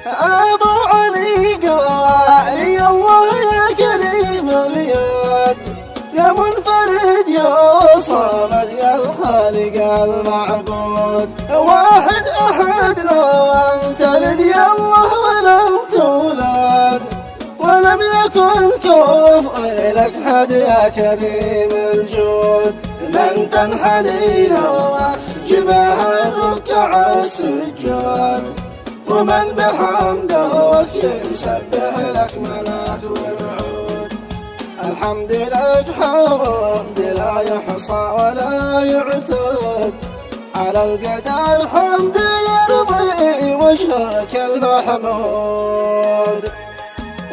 أبو علي قالي الله يا كريم اليد، يا منفرد يا صمد يا الخالق المعبود، واحد أحد لو أنت لد يا الله ولم تولد، ولم يكن كفء لك حد يا كريم الجود، من تنحني لو جباه الركع السجود، ومن بحمدك يسبح لك ملاك ورعود. الحمد لك حمد لا يحصى ولا يعتد، على القدر حمد يرضي وجهك المحمود.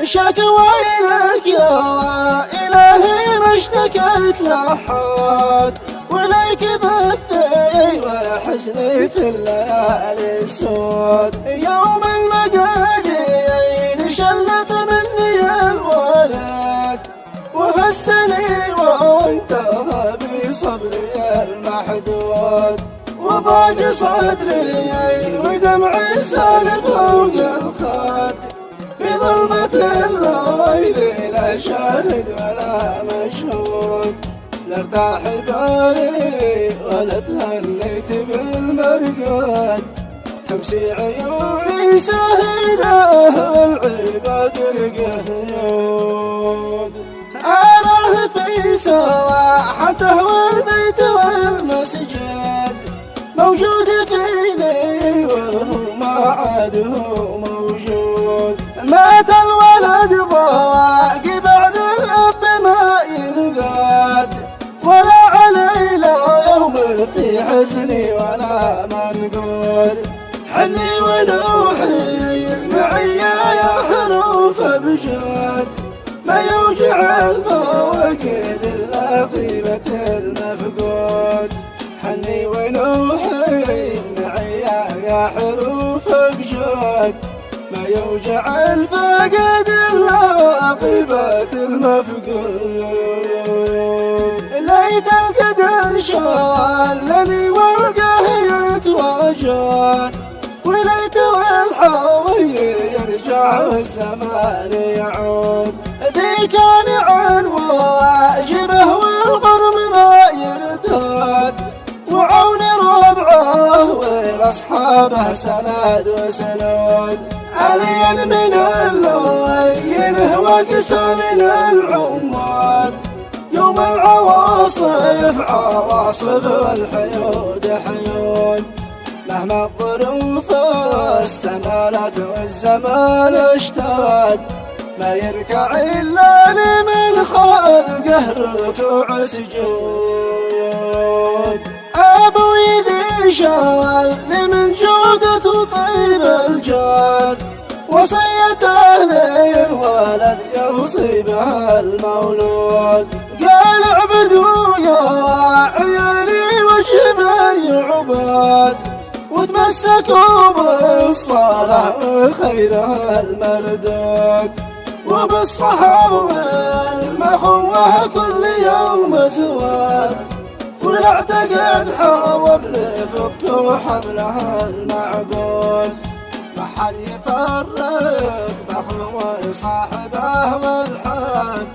شكوى لك يا إلهي ما اشتكيت لأحد، وليك بثي وحزني في الليالي السود، يوم المقادير شلت مني الولد، وهزني وانتهى بصبري المحدود، وضاق صدري ودمعي سال فوق الخد، في ظلمة الليل لا شاهد ولا مشهود، لا ارتاح بالي ولا تهنيت بالمرقد، تمسي عيوني سهرة والعباد القهود. أراه في سواحته والبيت والمسجد، موجود فيني وهو ما عاد هو موجود، مات الولد ضواق بعد الأب ما ينقاد، ولا علي لا يوم في حزني ولا منقود. حني ونوحي معي يا حروف أبجاد، ما يوجع الفواقد إلا غيبة المفقود. حني ونوحي معي يا حروف أبجاد، ما يوجع الفاقد إلا غيبة المفقود. ليت القدر شالني والقاه يتواجد، وليت والحاوي يرجع والزمان يعود، ذي كان عن واجبه والغرم ما يرتاد، وعون ربعه ولأصحابه سند وسنود، ألين من اللوين وقسى من العماد، يوم العواصف عواصف والحيود حيود، مهما الظروف استمالت والزمان اشتاد، ما يركع إلا من خلقه ركوع سجود. أبوي ذي شال من جودة وطيب الجار، وصيته للولد يوصي بها المولود، قال اعبدوا يا عيالي وجه من يعبد، وتمسكوا بالصلاة وخيرها المردود، وبالصحاب والمخوة كل يوم زوال، والاعتقد حاول يفك حبلها المعقول، ما حد يفرق بأخوه صاحبه والحد،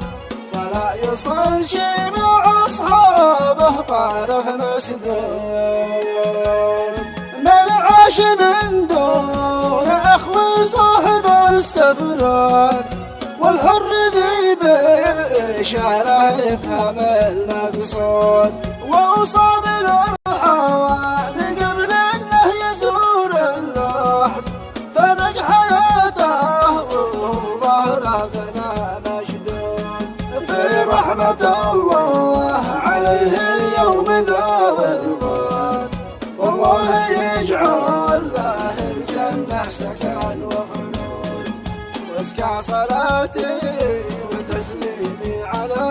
ولا يصل شي مع أصحابه طارح نسدود. من عاش من دون أخوه صاحب استفراد، والحر ذي بالإشارة يفهم المقصود، وأصاب الأرحام قبل أنه يزور اللحد، فرق حياته وظهره غنى مشدود، في رحمة الله عليه اليوم ذا والغد، والله يجعل له الجنة سكن وخلود، وازكى صلاتي وتسليمي على